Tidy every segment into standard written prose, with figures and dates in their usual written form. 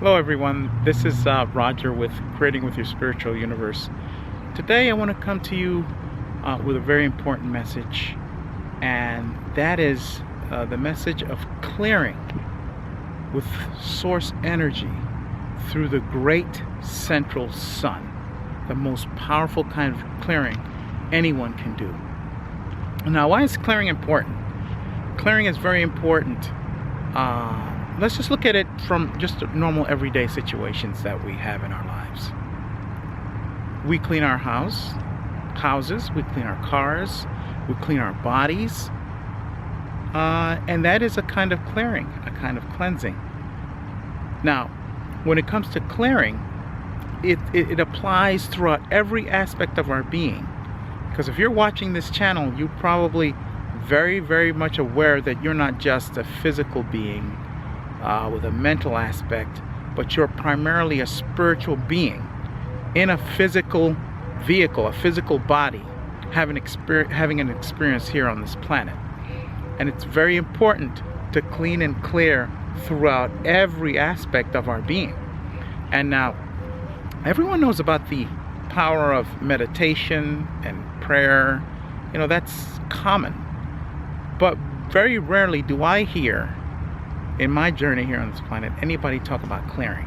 Hello everyone, this is Roger with Creating with Your Spiritual Universe. Today I want to come to you with a very important message, and that is the message of clearing with source energy through the great central sun, the most powerful kind of clearing anyone can do. Now, why is clearing important? Clearing is very important. Let's just look at it from just normal everyday situations that we have in our lives. We clean our houses, we clean our cars, we clean our bodies, and that is a kind of clearing, a kind of cleansing. Now, when it comes to clearing, it applies throughout every aspect of our being. Because if you're watching this channel, you're probably very, very much aware that you're not just a physical being with a mental aspect, but you're primarily a spiritual being in a physical vehicle, a physical body, having an experience here on this planet. And it's very important to clean and clear throughout every aspect of our being. And now, everyone knows about the power of meditation and prayer. You know, that's common. But very rarely do I hear, in my journey here on this planet, anybody talk about clearing.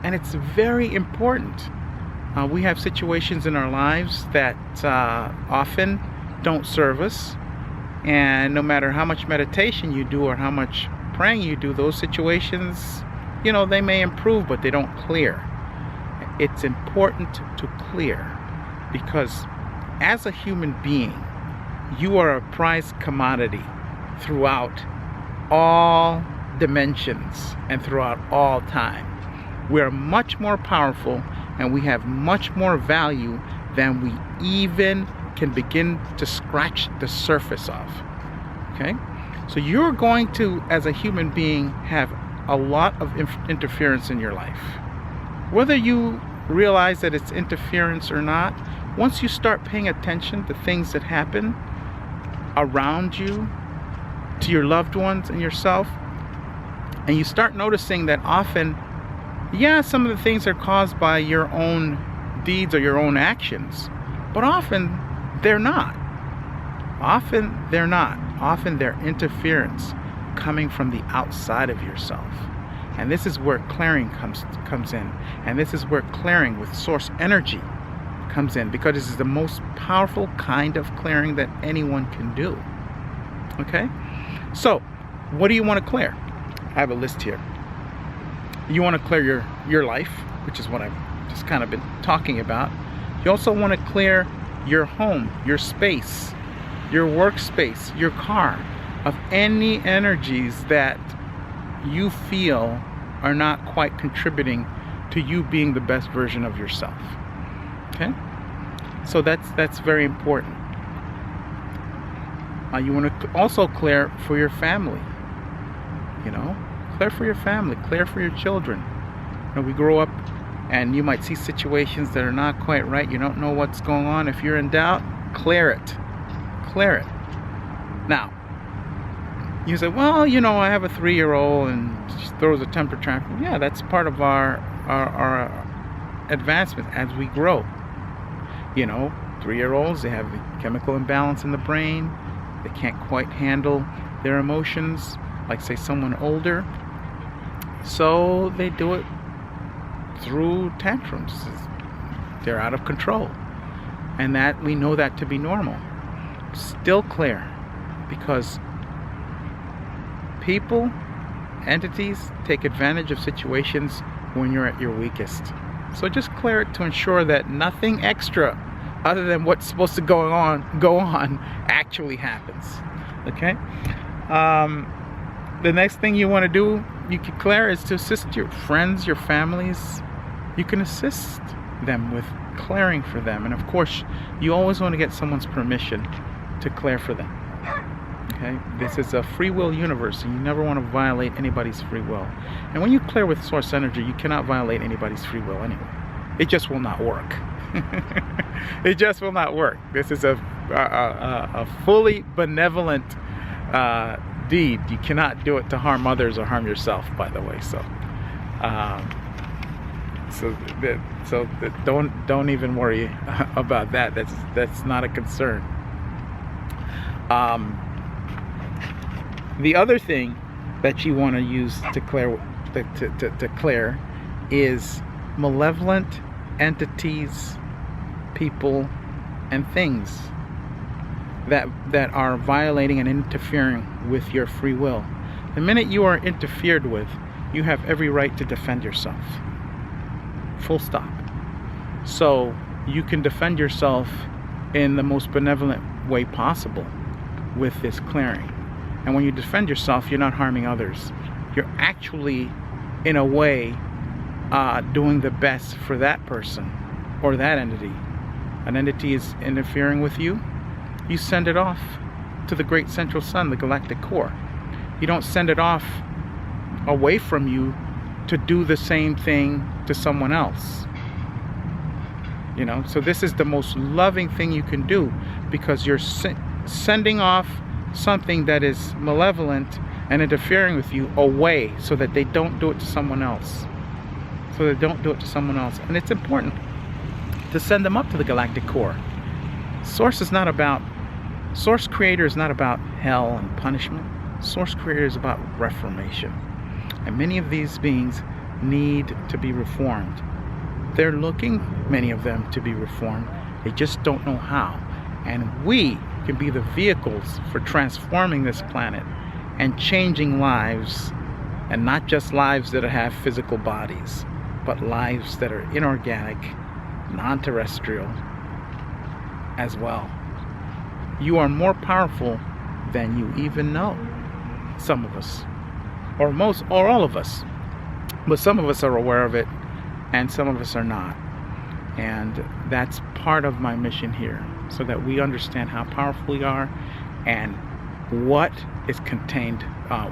And it's very important. We have situations in our lives that often don't serve us. And no matter how much meditation you do or how much praying you do, those situations, you know, they may improve, but they don't clear. It's important to clear because as a human being, you are a prized commodity throughout all dimensions and throughout all time. We are much more powerful and we have much more value than we even can begin to scratch the surface of. Okay? So you're going to, as a human being, have a lot of interference in your life. Whether you realize that it's interference or not, once you start paying attention to things that happen around you, to your loved ones and yourself, and you start noticing that often, yeah, some of the things are caused by your own deeds or your own actions, but often they're not. Often they're interference coming from the outside of yourself. And this is where clearing comes in. And this is where clearing with source energy comes in, because this is the most powerful kind of clearing that anyone can do. Okay? So, what do you want to clear? I have a list here. You want to clear your life, which is what I've just kind of been talking about. You also want to clear your home, your space, your workspace, your car, of any energies that you feel are not quite contributing to you being the best version of yourself. Okay? So that's very important. You want to also clear for your family. You know, clear for your family, clear for your children. You know, we grow up and you might see situations that are not quite right. You don't know what's going on. If you're in doubt, clear it. Clear it. Now, you say, well, you know, I have a 3-year-old and she throws a temper tantrum. Yeah, that's part of our advancement as we grow. You know, 3-year-olds, they have the chemical imbalance in the brain. They can't quite handle their emotions like, say, someone older. So they do it through tantrums. They're out of control. And that, we know that to be normal. Still clear, because people, entities take advantage of situations when you're at your weakest. So just clear it to ensure that nothing extra other than what's supposed to go on actually happens. Okay? The next thing you want to do, you can clear, is to assist your friends, your families. You can assist them with clearing for them. And of course, you always want to get someone's permission to clear for them. Okay? This is a free will universe, and you never want to violate anybody's free will. And when you clear with source energy, you cannot violate anybody's free will anyway. It just will not work. It just will not work. This is a fully benevolent deed. You cannot do it to harm others or harm yourself, by the way. So Um, don't even worry about that. That's not a concern. The other thing that you want to use to clear is malevolent entities, people, and things that are violating and interfering with your free will. The minute you are interfered with, you have every right to defend yourself. Full stop. So you can defend yourself in the most benevolent way possible with this clearing. And when you defend yourself, you're not harming others. You're actually, in a way, doing the best for that person or that entity. An entity is interfering with you, you send it off to the great central sun, the galactic core. You don't send it off away from you to do the same thing to someone else. You know, so this is the most loving thing you can do, because you're sending off something that is malevolent and interfering with you away, so that they don't do it to someone else. And it's important to send them up to the galactic core. Source Creator is not about hell and punishment. Source Creator is about reformation. And many of these beings need to be reformed. They're looking, many of them, to be reformed. They just don't know how. And we can be the vehicles for transforming this planet and changing lives, and not just lives that have physical bodies, but lives that are inorganic, non-terrestrial as well. You are more powerful than you even know. Some of us, or most, or all of us, but some of us are aware of it and some of us are not. And that's part of my mission here, so that we understand how powerful we are and what is contained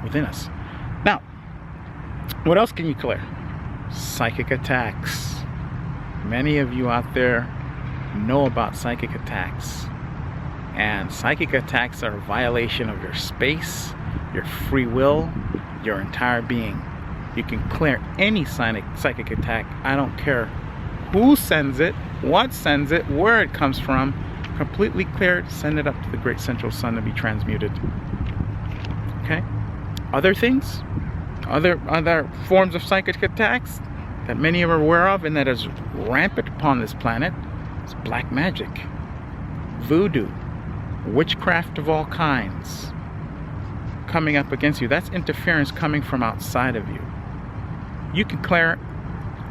within us. Now, what else can you clear? Psychic attacks. Many of you out there know about psychic attacks. And psychic attacks are a violation of your space, your free will, your entire being. You can clear any psychic attack. I don't care who sends it, what sends it, where it comes from. Completely clear it, send it up to the great central sun to be transmuted. Okay? Other things, other forms of psychic attacks that many are aware of and that is rampant upon this planet is black magic, voodoo, witchcraft of all kinds coming up against you. That's interference coming from outside of you. You can clear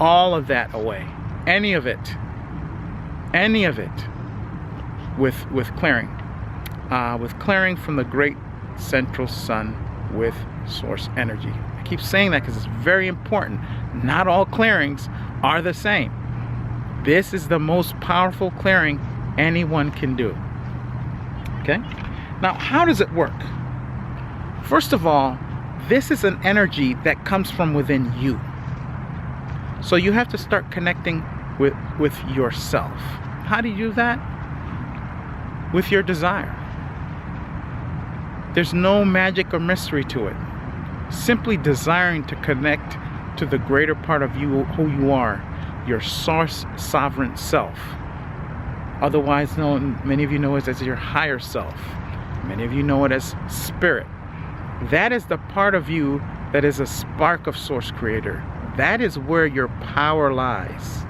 all of that away. Any of it with clearing from the great central sun with source energy. I keep saying that because it's very important. Not all clearings are the same. This is the most powerful clearing anyone can do. Okay? Now, how does it work? First of all, this is an energy that comes from within you. So you have to start connecting with yourself. How do you do that? With your desire. There's no magic or mystery to it. Simply desiring to connect to the greater part of you, who you are, your source sovereign self. Otherwise known, many of you know it as your higher self. Many of you know it as spirit. That is the part of you that is a spark of Source Creator. That is where your power lies.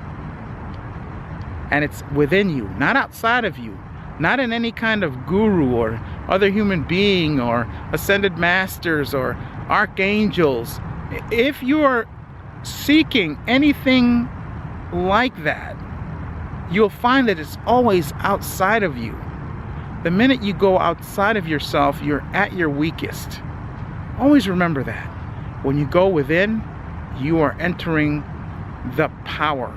And it's within you, not outside of you. Not in any kind of guru or other human being or ascended masters or archangels. If you are seeking anything like that, you'll find that it's always outside of you. The minute you go outside of yourself, you're at your weakest. Always remember that. When you go within, you are entering the power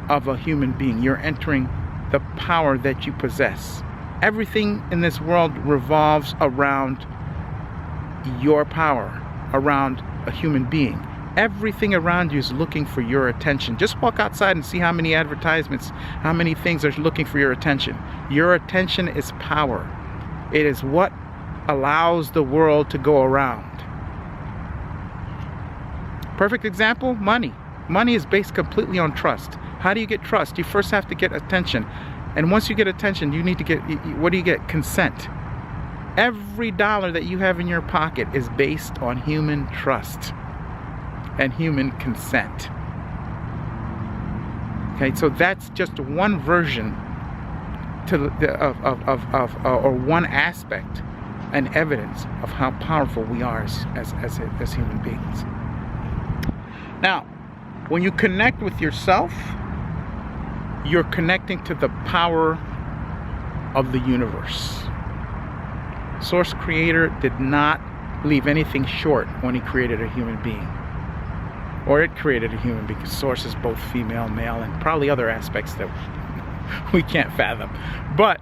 of a human being. You're entering the power that you possess. Everything in this world revolves around your power, around a human being. Everything around you is looking for your attention. Just walk outside and see how many advertisements, how many things are looking for your attention. Your attention is power. It is what allows the world to go around. Perfect example, money. Money is based completely on trust. How do you get trust? You first have to get attention. And once you get attention, you need to get, what do you get? Consent. Every dollar that you have in your pocket is based on human trust and human consent. Okay, so that's just one version or one aspect and evidence of how powerful we are as human beings. Now, when you connect with yourself, you're connecting to the power of the universe. Source Creator did not leave anything short when he created a human being. Or it created a human being. Source is both female, male, and probably other aspects that we can't fathom. But,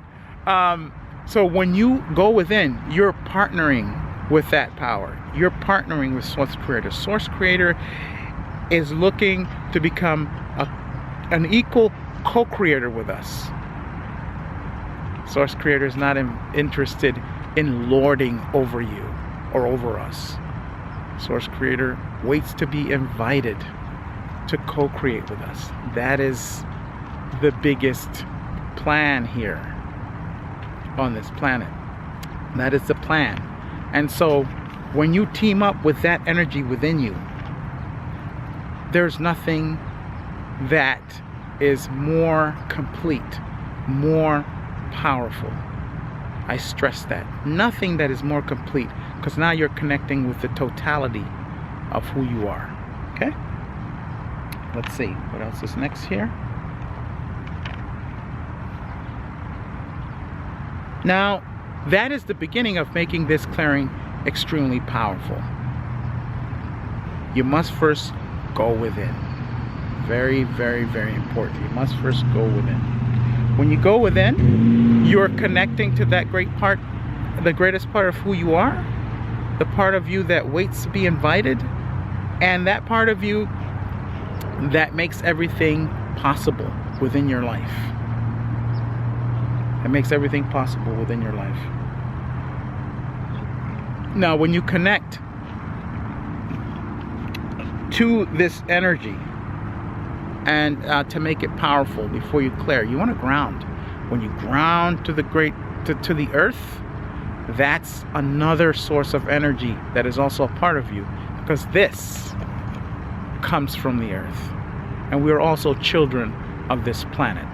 so when you go within, you're partnering with that power. You're partnering with Source Creator. Source Creator is looking to become an equal co-creator with us. Source Creator is not interested in lording over you or over us. Source Creator waits to be invited to co-create with us. That is the biggest plan here on this planet. That is the plan. And so when you team up with that energy within you, there's nothing that is more complete, more powerful. I stress that. Nothing that is more complete, because now you're connecting with the totality of who you are. Okay? Let's see. What else is next here? Now, that is the beginning of making this clearing extremely powerful. You must first go within. Very, very, very important. You must first go within. When you go within, you're connecting to that great part, the greatest part of who you are, the part of you that waits to be invited, and that part of you that makes everything possible within your life. It makes everything possible within your life. Now, when you connect to this energy, and to make it powerful before you clear, you want to ground. When you ground to the to the earth, that's another source of energy that is also a part of you, because this comes from the earth, and we are also children of this planet.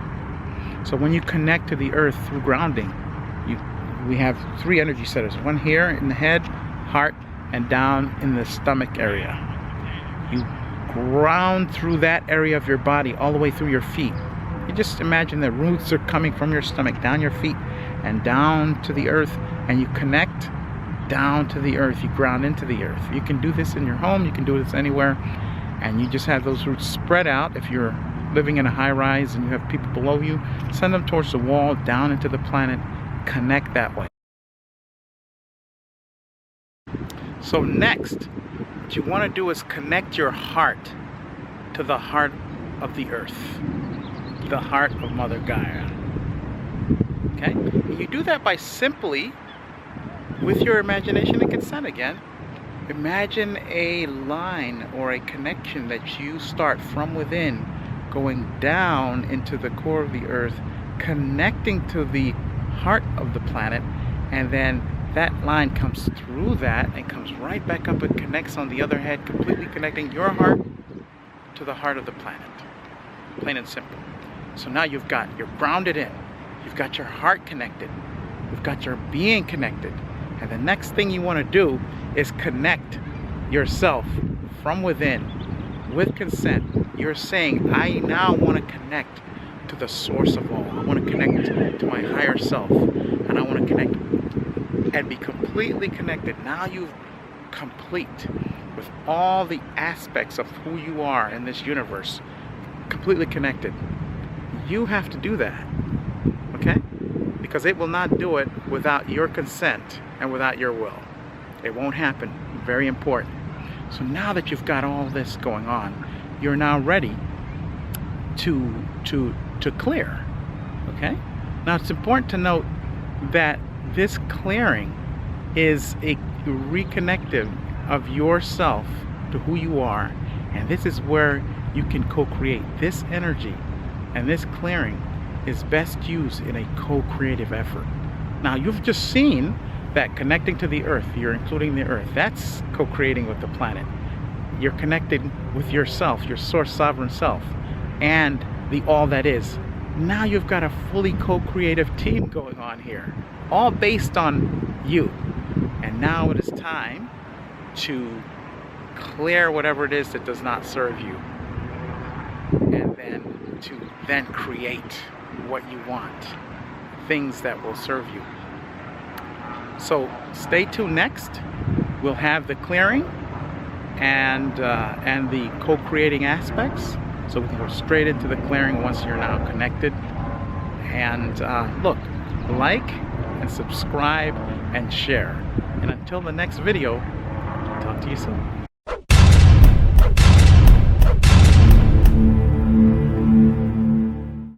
So when you connect to the earth through grounding, we have three energy centers: one here in the head, heart, and down in the stomach area. You ground through that area of your body all the way through your feet. You just imagine the roots are coming from your stomach down your feet and down to the earth, and you connect down to the earth. You ground into the earth. You can do this in your home, you can do this anywhere, and you just have those roots spread out. If you're living in a high rise and you have people below you, send them towards the wall, down into the planet. Connect that way. So next, what you want to do is connect your heart to the heart of the earth, the heart of Mother Gaia. Okay? And you do that by simply, with your imagination and consent again, imagine a line or a connection that you start from within, going down into the core of the earth, connecting to the heart of the planet, and then that line comes through that and comes right back up and connects on the other head, completely connecting your heart to the heart of the planet. Plain and simple. So now you're grounded in, you've got your heart connected, you've got your being connected, and the next thing you want to do is connect yourself from within with consent. You're saying, I now want to connect to the source of all. I want to connect to my higher self, and I want to connect and be completely connected. Now you're complete with all the aspects of who you are in this universe, completely connected. You have to do that, okay? Because it will not do it without your consent and without your will. It won't happen. Very important. So now that you've got all this going on, you're now ready to clear, okay? Now it's important to note that this clearing is a reconnective of yourself to who you are And this is where you can co-create. This energy and this clearing is best used in a co-creative effort. Now, you've just seen that connecting to the earth, you're including the earth, that's co-creating with the planet. You're connected with yourself, your source sovereign self, and the all that is. Now you've got a fully co-creative team going on here, all based on you. And now it is time to clear whatever it is that does not serve you, and then to create what you want, things that will serve you. So stay tuned. Next we'll have the clearing and the co-creating aspects, so we can go straight into the clearing once you're now connected. And look, like and subscribe and share, and until the next video, talk to you soon.